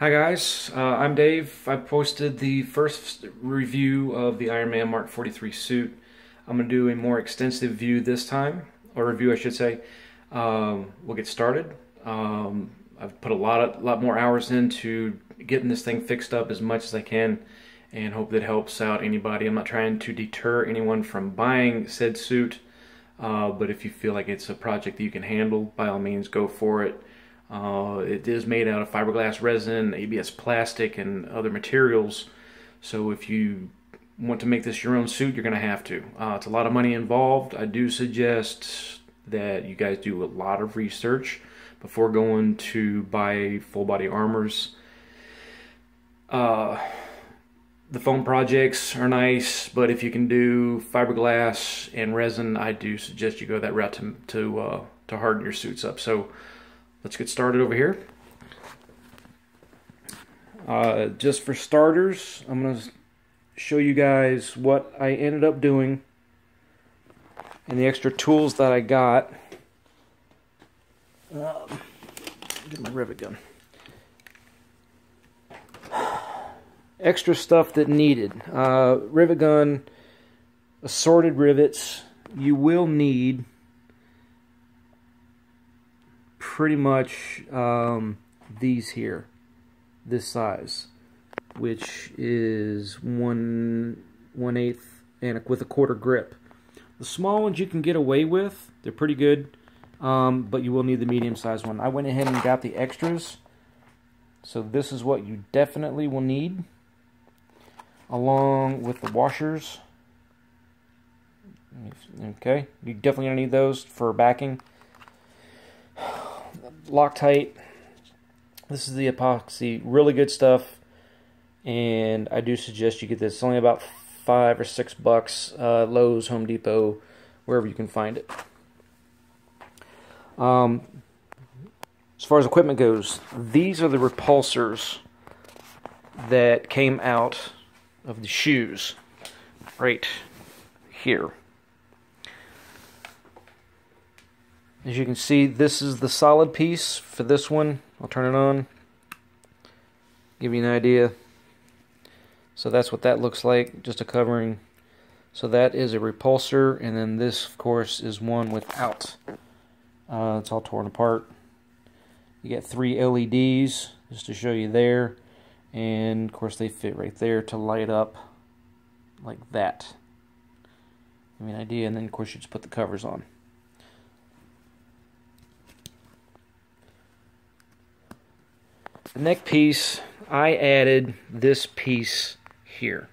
Hi guys, I'm Dave. I posted the first review of the Ironman Mark 43 suit. I'm going to do a more extensive view this time, or review I should say. We'll get started. I've put a lot more hours into getting this thing fixed up as much as I can and hope that helps out anybody. I'm not trying to deter anyone from buying said suit, but if you feel like it's a project that you can handle, by all means go for it. It is made out of fiberglass resin, ABS plastic, and other materials. So if you want to make this your own suit, you're going to have to. It's a lot of money involved. I do suggest that you guys do a lot of research before going to buy full body armors. The foam projects are nice, but if you can do fiberglass and resin, I do suggest you go that route to harden your suits up. So let's get started over here. Just for starters, I'm going to show you guys what I ended up doing and the extra tools that I got. Get my rivet gun. Extra stuff that needed. Rivet gun, assorted rivets. You will need pretty much these here, this size, which is 1/8 and with a quarter grip. The small ones you can get away with; they're pretty good, but you will need the medium-sized one. I went ahead and got the extras, so this is what you definitely will need, along with the washers. Okay, you're definitely gonna need those for backing. Loctite. This is the epoxy, really good stuff, and I do suggest you get this. It's only about $5 or $6, Lowe's, Home Depot, wherever you can find it. As far as equipment goes, these are the repulsors that came out of the shoes right here. As you can see, this is the solid piece for this one. I'll turn it on, give you an idea. So that's what that looks like, just a covering. So that is a repulsor, and then this, of course, is one without. It's all torn apart. You get 3 LEDs, just to show you there. And, of course, they fit right there to light up like that. Give me an idea, and then, of course, you just put the covers on. The neck piece, I added this piece here.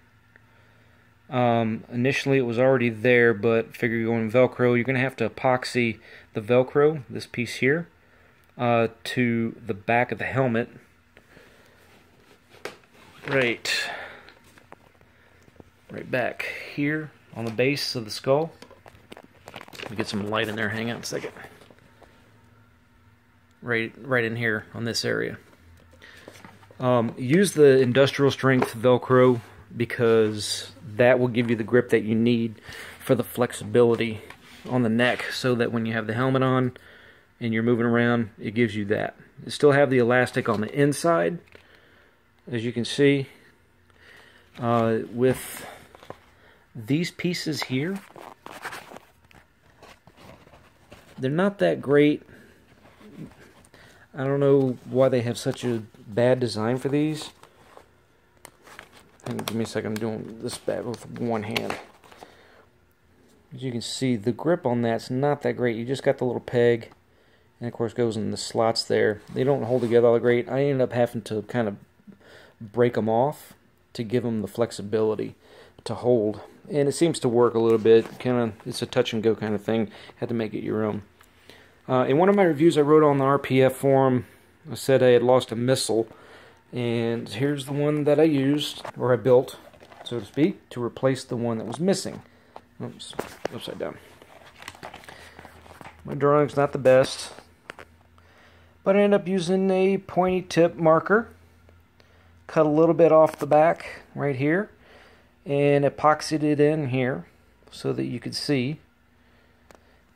Initially it was already there, but figure you're going Velcro, you're going to have to epoxy the Velcro, this piece here, to the back of the helmet. Right back here on the base of the skull. Let me get some light in there, hang on a second. Right in here on this area. Use the industrial strength Velcro because that will give you the grip that you need for the flexibility on the neck, so that when you have the helmet on and you're moving around, it gives you that. You still have the elastic on the inside, as you can see. With these pieces here, they're not that great. I don't know why they have such a bad design for these. Hang on, give me a second, I'm doing this bad with one hand. As you can see, the grip on that's not that great. You just got the little peg, and of course goes in the slots there. They don't hold together all that great. I ended up having to kind of break them off to give them the flexibility to hold. And it seems to work a little bit. It's a touch and go kind of thing. Had to make it your own. In one of my reviews I wrote on the RPF forum, I said I had lost a missile, and here's the one that I used, or I built, so to speak, to replace the one that was missing. Oops, upside down. My drawing's not the best, but I ended up using a pointy tip marker, cut a little bit off the back right here, and epoxied it in here so that you could see.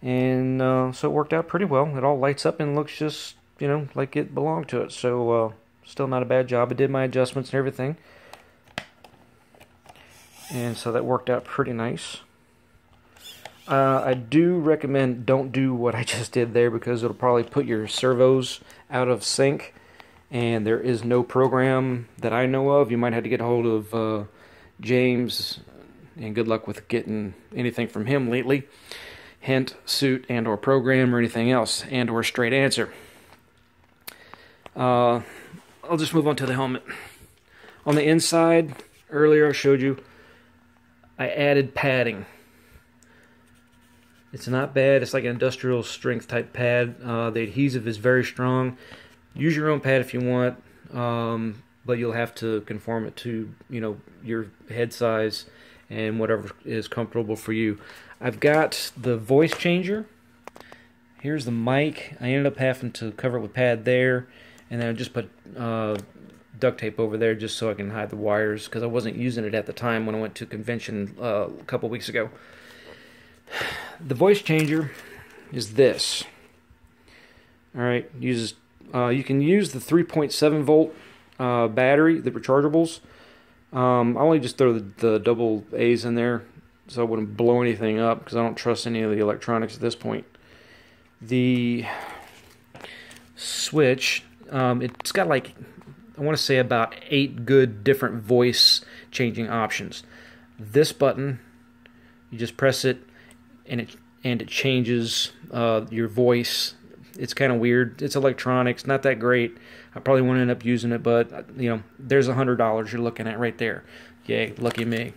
And so it worked out pretty well. It all lights up and looks just, like it belonged to it. So Still not a bad job. I did my adjustments and everything. And so that worked out pretty nice. I do recommend don't do what I just did there, because it'll probably put your servos out of sync. And there is no program that I know of. You might have to get a hold of James, and good luck with getting anything from him lately. Hint, suit, and or program, or anything else, and or straight answer. I'll just move on to the helmet. On the inside, earlier I showed you, I added padding. It's not bad. It's like an industrial strength type pad. The adhesive is very strong. Use your own pad if you want, but you'll have to conform it to, you know, your head size and whatever is comfortable for you. I've got the voice changer. Here's the mic. I ended up having to cover it with pad there, and then I just put duct tape over there just so I can hide the wires, because I wasn't using it at the time when I went to convention a couple weeks ago. The voice changer is this. Alright, uses you can use the 3.7 volt battery, the rechargeables. I only just throw the double A's in there so I wouldn't blow anything up, because I don't trust any of the electronics at this point. The switch, it's got like, I want to say about 8 good different voice changing options. This button, you just press it and it changes your voice. It's kind of weird. It's electronics, not that great. I probably won't end up using it, but you know, there's $100 you're looking at right there. Yay, lucky me.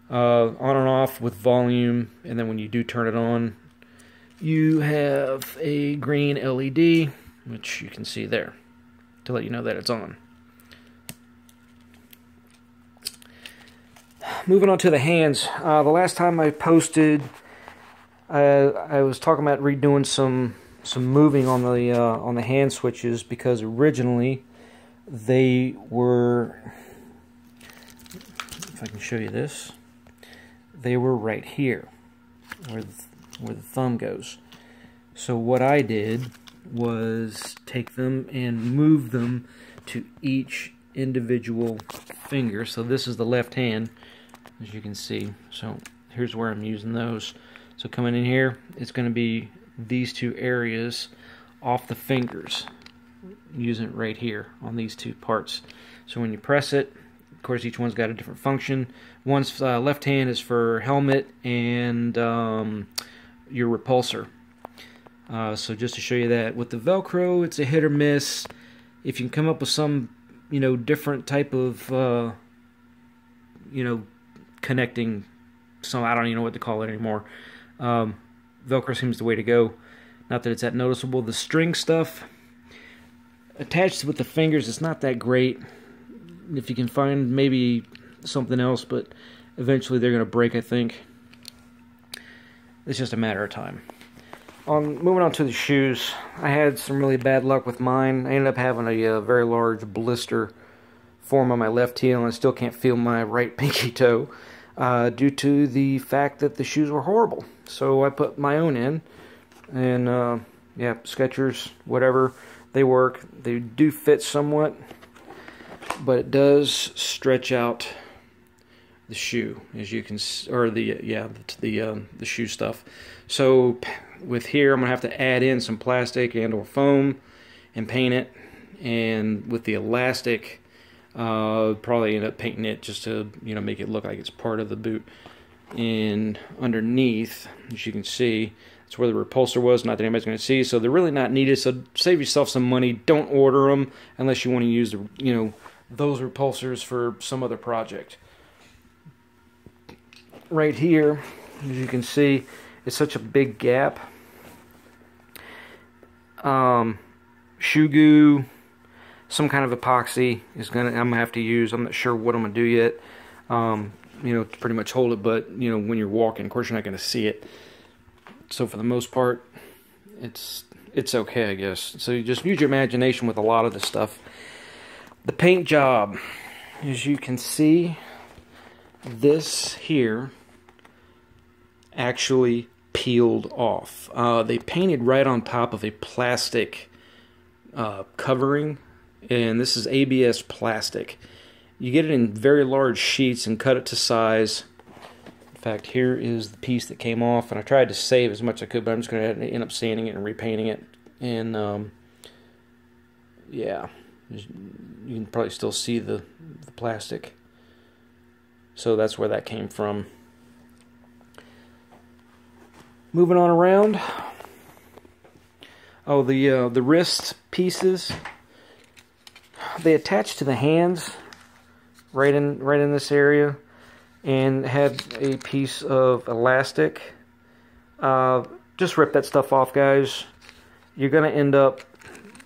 On and off with volume, and then when you do turn it on, you have a green LED, which you can see there, to let you know that it's on. Moving on to the hands. The last time I posted, I was talking about redoing some moving on the hand switches, because originally they were, if I can show you this, they were right here where the thumb goes. So what I did was take them and move them to each individual finger. So this is the left hand, as you can see. So here's where I'm using those. So coming in here, it's going to be these two areas off the fingers, using it right here on these two parts. So when you press it, of course each one's got a different function. One's left hand is for helmet and your repulsor. So just to show you that, with the Velcro, it's a hit or miss. If you can come up with some, you know, different type of, you know, connecting, some, I don't even know what to call it anymore. Velcro seems the way to go. Not that it's that noticeable. The string stuff attached with the fingers, it's not that great. If you can find maybe something else, but eventually they're going to break, I think. It's just a matter of time. Moving on to the shoes, I had some really bad luck with mine. I ended up having a very large blister form on my left heel, and I still can't feel my right pinky toe due to the fact that the shoes were horrible. So I put my own in, and yeah, Skechers, whatever, they work. They do fit somewhat, but it does stretch out the shoe, as you can, or the shoe stuff. So with here, I'm gonna have to add in some plastic and or foam and paint it, and with the elastic, probably end up painting it just to, you know, make it look like it's part of the boot. And underneath, as you can see, that's where the repulsor was. Not that anybody's going to see, so they're really not needed. So save yourself some money. Don't order them unless you want to use the, you know, those repulsors for some other project. Right here, as you can see, it's such a big gap. Shoe goo, some kind of epoxy is I'm gonna have to use. I'm not sure what I'm gonna do yet. You know, to pretty much hold it, but you know, when you're walking, of course, you're not gonna see it. So for the most part, it's okay, I guess. So you just use your imagination with a lot of this stuff. The paint job, as you can see, this here actually peeled off. They painted right on top of a plastic covering and this is ABS plastic. You get it in very large sheets and cut it to size. In fact, here is the piece that came off, and I tried to save as much as I could, but I'm just going to end up sanding it and repainting it. And yeah, you can probably still see the plastic. So that's where that came from. Moving on around. Oh, the wrist pieces, they attach to the hands right in this area, and had a piece of elastic. Just rip that stuff off, guys. You're gonna end up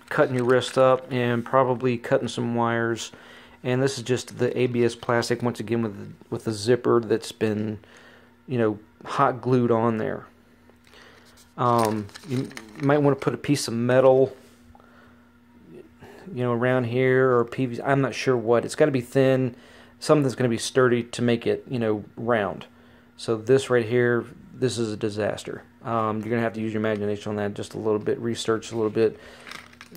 cutting your wrist up and probably cutting some wires. And this is just the ABS plastic, once again with the zipper that's been, you know, hot glued on there. You might want to put a piece of metal, you know, around here, or PVC. I'm not sure what. It's got to be thin, something that's going to be sturdy to make it, you know, round. So this right here, this is a disaster. You're going to have to use your imagination on that just a little bit, research a little bit,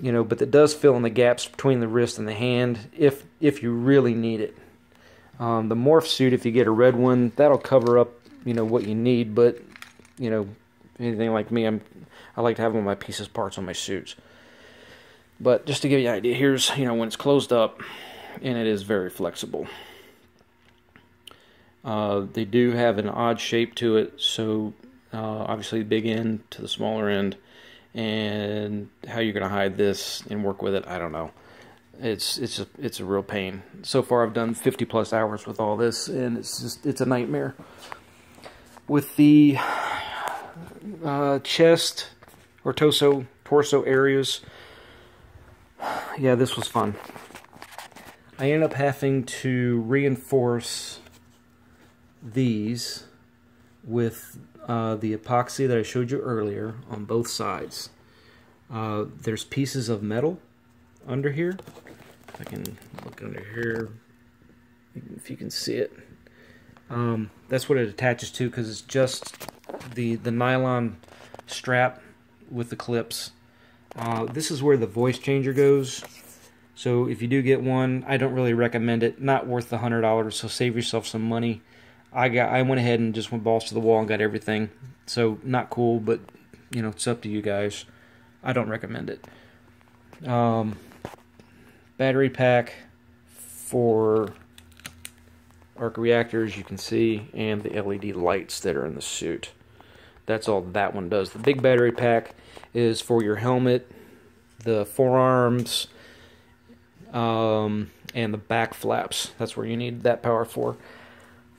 you know, but it does fill in the gaps between the wrist and the hand if you really need it. The morph suit, if you get a red one, that'll cover up, you know, what you need, but, you know, anything like me, I like to have one of my pieces parts on my suits. But just to give you an idea, here's, you know, when it's closed up, and it is very flexible. They do have an odd shape to it, so obviously the big end to the smaller end, and how you're going to hide this and work with it, I don't know. It's a real pain. So far I've done 50 plus hours with all this, and it's a nightmare. With the chest or torso areas, yeah, this was fun. I ended up having to reinforce these with the epoxy that I showed you earlier on both sides. There's pieces of metal under here. If I can look under here, if you can see it. That's what it attaches to, because it's just the nylon strap with the clips. This is where the voice changer goes. So if you do get one, I don't really recommend it. Not worth the $100, so save yourself some money. I went ahead and just went balls to the wall and got everything. So not cool, but you know, it's up to you guys. I don't recommend it. Battery pack for arc reactors, you can see, and the LED lights that are in the suit. That's all that one does. The big battery pack is for your helmet, the forearms, and the back flaps. That's where you need that power for.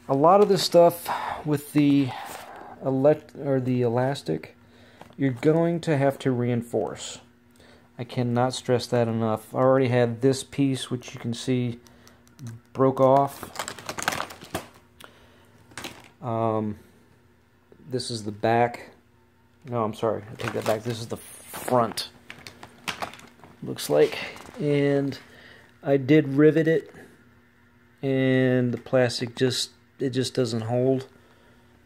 A lot of this stuff with the elastic, you're going to have to reinforce. I cannot stress that enough. I already had this piece, which you can see broke off. This is the back. No, I'm sorry, I take that back. This is the front, looks like. And I did rivet it, and the plastic just doesn't hold.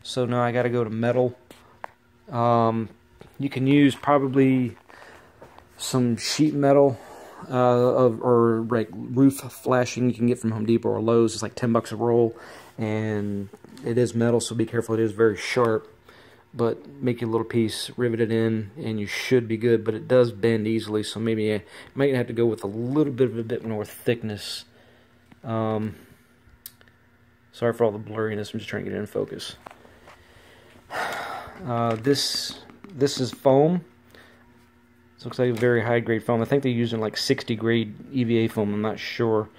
So now I got to go to metal. You can use probably some sheet metal or like roof flashing you can get from Home Depot or Lowe's. It's like 10 bucks a roll, and it is metal, so be careful. It is very sharp, but make a little piece, rivet it in, and you should be good. But it does bend easily, so maybe I might have to go with a little bit more thickness. Sorry for all the blurriness. I'm just trying to get it in focus. This is foam. This looks like a very high grade foam. I think they're using like 60 grade EVA foam. I'm not sure.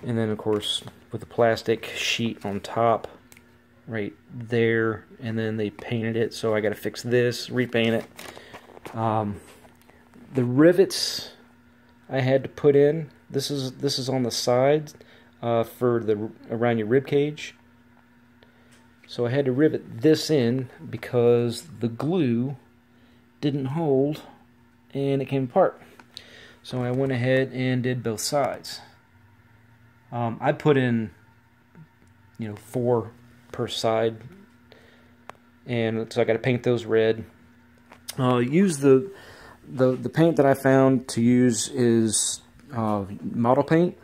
And then of course with the plastic sheet on top, right there. And then they painted it, so I got to fix this, repaint it. The rivets I had to put in. This is on the sides for the around your rib cage. So I had to rivet this in because the glue didn't hold and it came apart. So I went ahead and did both sides. I put in, 4 per side, and so I got to paint those red. Use the paint that I found to use is model paint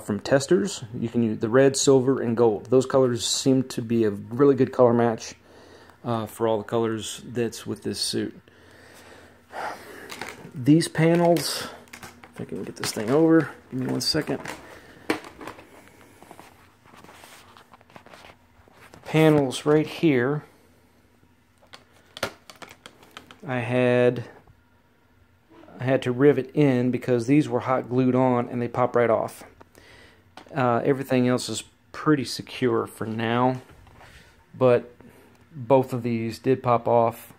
from testers. You can use the red, silver, and gold. Those colors seem to be a really good color match for all the colors that's with this suit. These panels, if I can get this thing over, give me 1 second. Panels right here, I had to rivet in because these were hot glued on and they pop right off. Everything else is pretty secure for now, but both of these did pop off.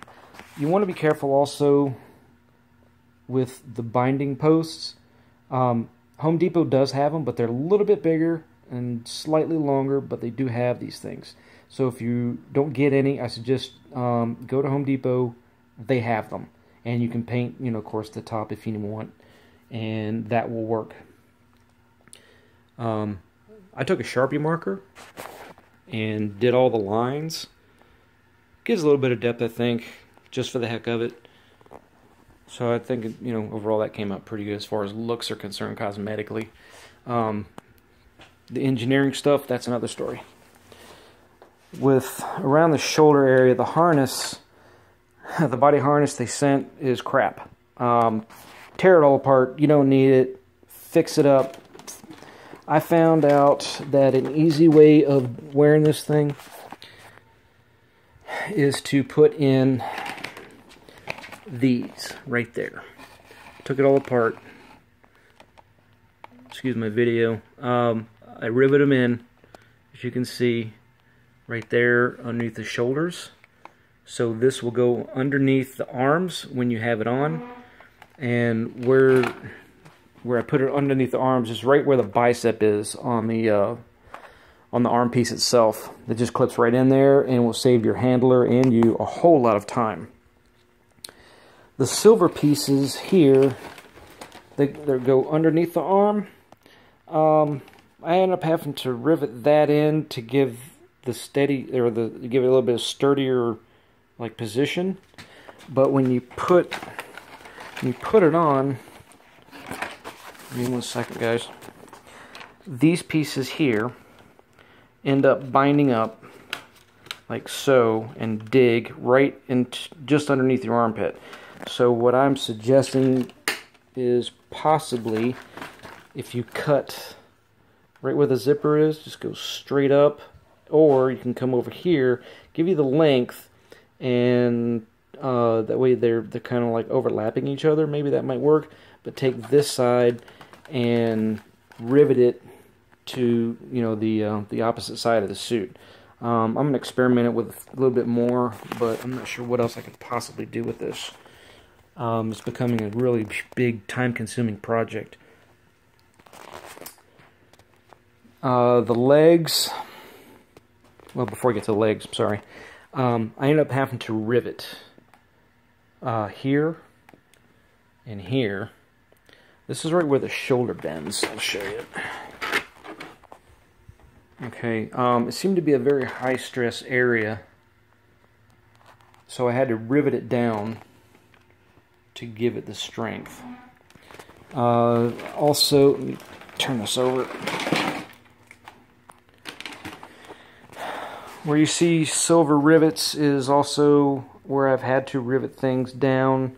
You want to be careful also with the binding posts. Home Depot does have them, but they're a little bit bigger and slightly longer, but they do have these things. So if you don't get any, I suggest go to Home Depot. They have them, and you can paint, of course, the top if you want, and that will work. I took a Sharpie marker and did all the lines. Gives a little bit of depth, I think, just for the heck of it. So I think, overall that came out pretty good as far as looks are concerned cosmetically. The engineering stuff, that's another story. With around the shoulder area, the harness, the body harness they sent is crap. Tear it all apart. You don't need it. Fix it up. I found out that an easy way of wearing this thing is to put in these right there. Took it all apart. Excuse my video. I rivet them in, as you can see, right there underneath the shoulders. So this will go underneath the arms when you have it on, and where I put it underneath the arms is right where the bicep is on the arm piece itself. It just clips right in there and will save your handler and you a whole lot of time. The silver pieces here, they go underneath the arm. I end up having to rivet that in to give the give it a little bit of sturdier position. But when you put it on, give me 1 second, guys. These pieces here end up binding up like so and dig right just underneath your armpit. So what I'm suggesting is possibly if you cut right where the zipper is, just go straight up, or you can come over here, give you the length, and that way they're kind of like overlapping each other. Maybe that might work. But take this side and rivet it to the opposite side of the suit. I'm going to experiment it with a little bit more, but I'm not sure what else I could possibly do with this. It's becoming a really big, time-consuming project. The legs, well, before I get to the legs, I'm sorry, I ended up having to rivet here and here. This is right where the shoulder bends. I'll show you. Okay, it seemed to be a very high-stress area, so I had to rivet it down to give it the strength. Also, let me turn this over. Where you see silver rivets is also where I've had to rivet things down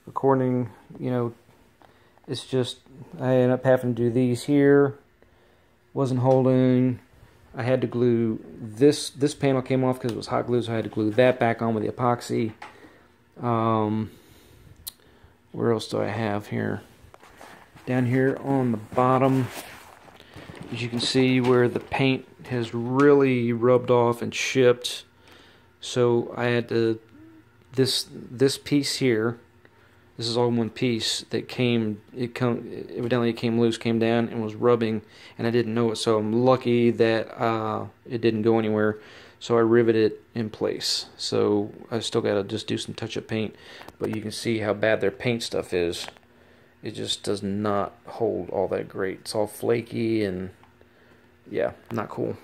according, it's just, I ended up having to do these here. Wasn't holding. I had to glue this panel came off because it was hot glue, so I had to glue that back on with the epoxy. Where else do I have here? Down here on the bottom, as you can see where the paint has really rubbed off and chipped. So I had to, this piece here, this is all one piece that evidently it came loose, came down and was rubbing, and I didn't know it, so I'm lucky that it didn't go anywhere. So I riveted it in place. So I still got to just do some touch-up paint, but you can see how bad their paint stuff is. It just does not hold all that great. It's all flaky and yeah, not cool.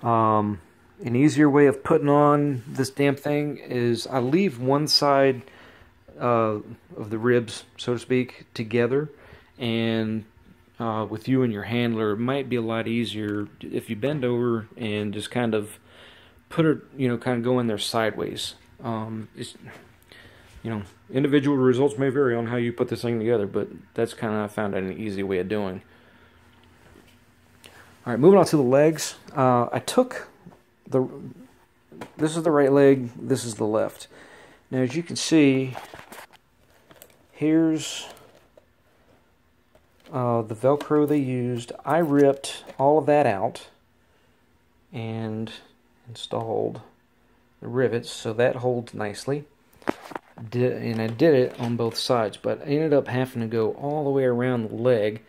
An easier way of putting on this damn thing is I leave one side of the ribs, so to speak, together. And with you and your handler, it might be a lot easier if you bend over and just kind of put it, kind of go in there sideways. Individual results may vary on how you put this thing together, but that's kind of, I found an easy way of doing. All right, moving on to the legs. I took this is the right leg, this is the left. Now, as you can see, here's the Velcro they used. I ripped all of that out and installed the rivets so that holds nicely. And I did it on both sides, but I ended up having to go all the way around the leg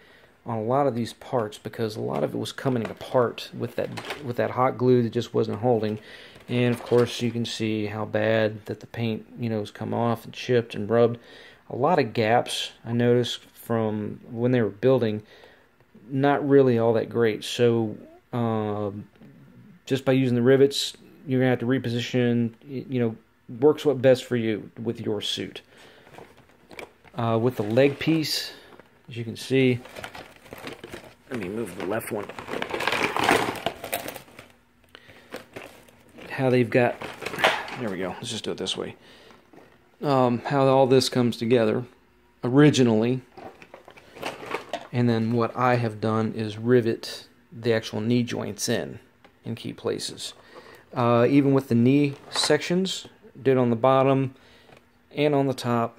on a lot of these parts because a lot of it was coming apart with that hot glue that just wasn't holding. And of course you can see how bad that the paint has come off and chipped and rubbed. A lot of gaps I noticed from when they were building, not really all that great. So just by using the rivets, you're gonna have to reposition, works what best for you with your suit. With the leg piece, as you can see, let me move the left one. How they've got, there we go, let's just do it this way. How all this comes together originally, and then what I have done is rivet the actual knee joints in key places. Even with the knee sections, did on the bottom and on the top.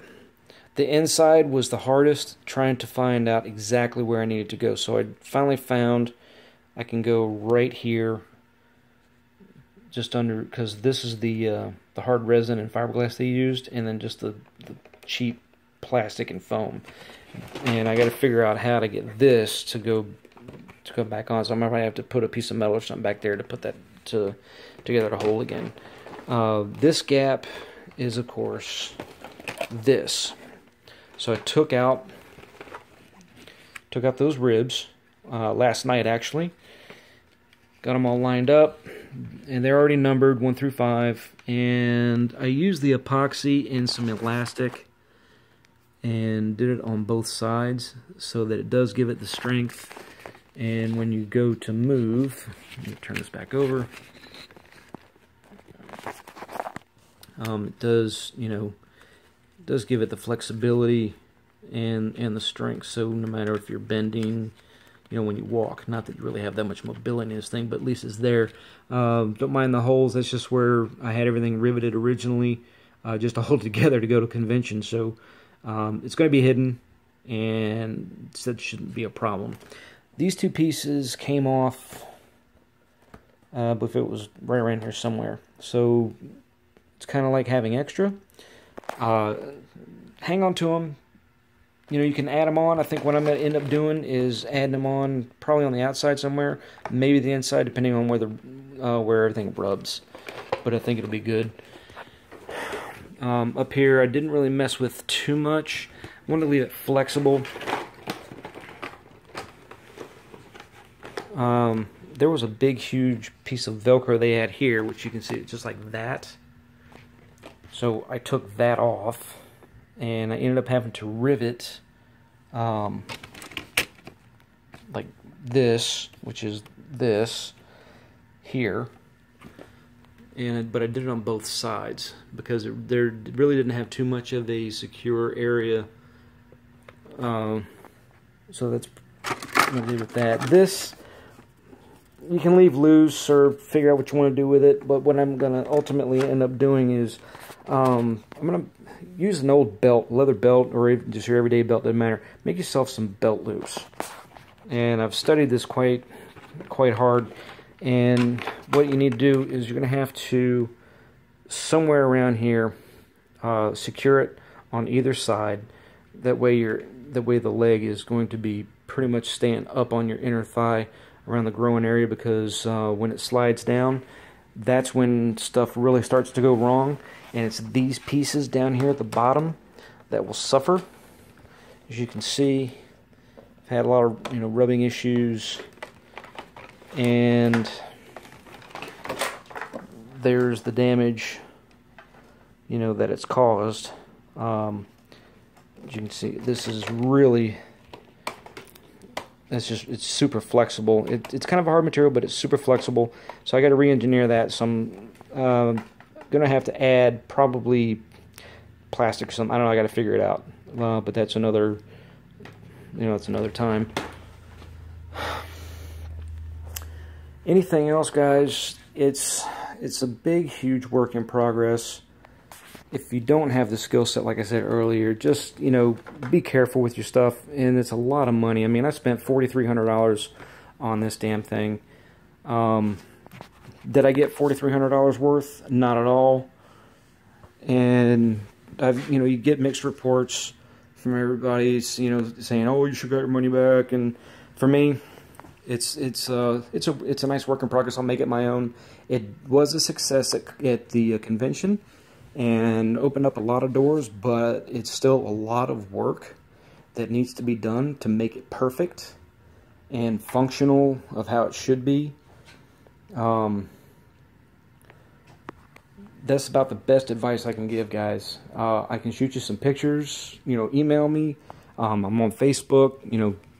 The inside was the hardest, trying to find out exactly where I needed to go. So I finally found I can go right here, just under, because this is the hard resin and fiberglass they used, and then just the cheap plastic and foam. And I got to figure out how to get this to go back on. So I might have to put a piece of metal or something back there to put that together to hold again. This gap is, of course, this. So I took out those ribs last night, actually. Got them all lined up, and they're already numbered 1 through 5. And I used the epoxy and some elastic and did it on both sides so that it does give it the strength. And when you go to move, let me turn this back over. It does, does give it the flexibility and the strength. So no matter if you're bending, when you walk, not that you really have that much mobility in this thing, but at least it's there. Don't mind the holes. That's just where I had everything riveted originally, just to hold it together to go to convention. So it's going to be hidden, and that shouldn't be a problem. These two pieces came off, but it was right around here somewhere. So it's kind of like having extra. Hang on to them. You can add them on. I think what I'm going to end up doing is adding them on probably on the outside somewhere, maybe the inside, depending on where everything rubs. But I think it'll be good. Up here, I didn't really mess with too much. I wanted to leave it flexible. There was a big, huge piece of Velcro they had here, which you can see, it's just like that. So I took that off, and I ended up having to rivet like this, which is this here. But I did it on both sides because there really didn't have too much of a secure area. So that's, I'm gonna leave it at that. This you can leave loose or figure out what you want to do with it. But what I'm gonna ultimately end up doing is I'm gonna use an old belt, leather belt, or even just your everyday belt, doesn't matter. Make yourself some belt loops. And I've studied this quite hard. And what you need to do is you're going to have to, somewhere around here, secure it on either side. That way the leg is going to be pretty much staying up on your inner thigh around the growing area, because when it slides down, that's when stuff really starts to go wrong. And it's these pieces down here at the bottom that will suffer. As you can see, I've had a lot of rubbing issues. And there's the damage, that it's caused. As you can see, this is really, it's super flexible. It's kind of a hard material, but it's super flexible. So I got to re-engineer that. So I'm gonna have to add probably plastic or something. I don't know. I got to figure it out. But that's another, it's another time. Anything else, guys? It's a big, huge work in progress. If you don't have the skill set, like I said earlier, just, be careful with your stuff. And it's a lot of money. I mean, I spent $4,300 on this damn thing. Did I get $4,300 worth? Not at all. And you get mixed reports from everybody, saying, "Oh, you should get your money back." And for me, it's a nice work in progress. I'll make it my own. It was a success at the convention and opened up a lot of doors, but it's still a lot of work that needs to be done to make it perfect and functional of how it should be. That's about the best advice I can give, guys. I can shoot you some pictures, email me. I'm on Facebook,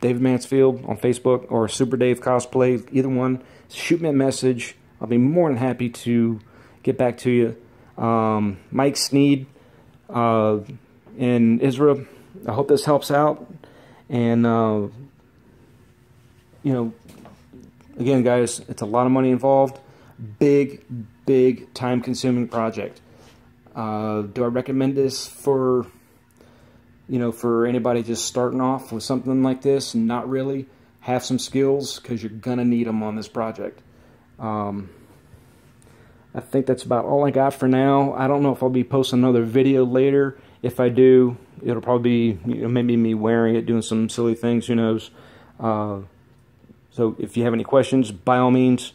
David Mansfield on Facebook, or Super Dave Cosplay, either one. Shoot me a message. I'll be more than happy to get back to you. Mike Sneed in Israel. I hope this helps out. And, again, guys, it's a lot of money involved. Big time-consuming project. Do I recommend this for anybody just starting off with something like this? Not really. Have some skills, because you're gonna need them on this project. I think that's about all I got for now. I don't know if I'll be posting another video later. If I do, it'll probably be maybe me wearing it, doing some silly things, who knows. So if you have any questions, by all means,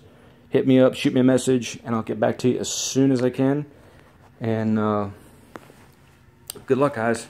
hit me up, shoot me a message, and I'll get back to you as soon as I can. And good luck, guys.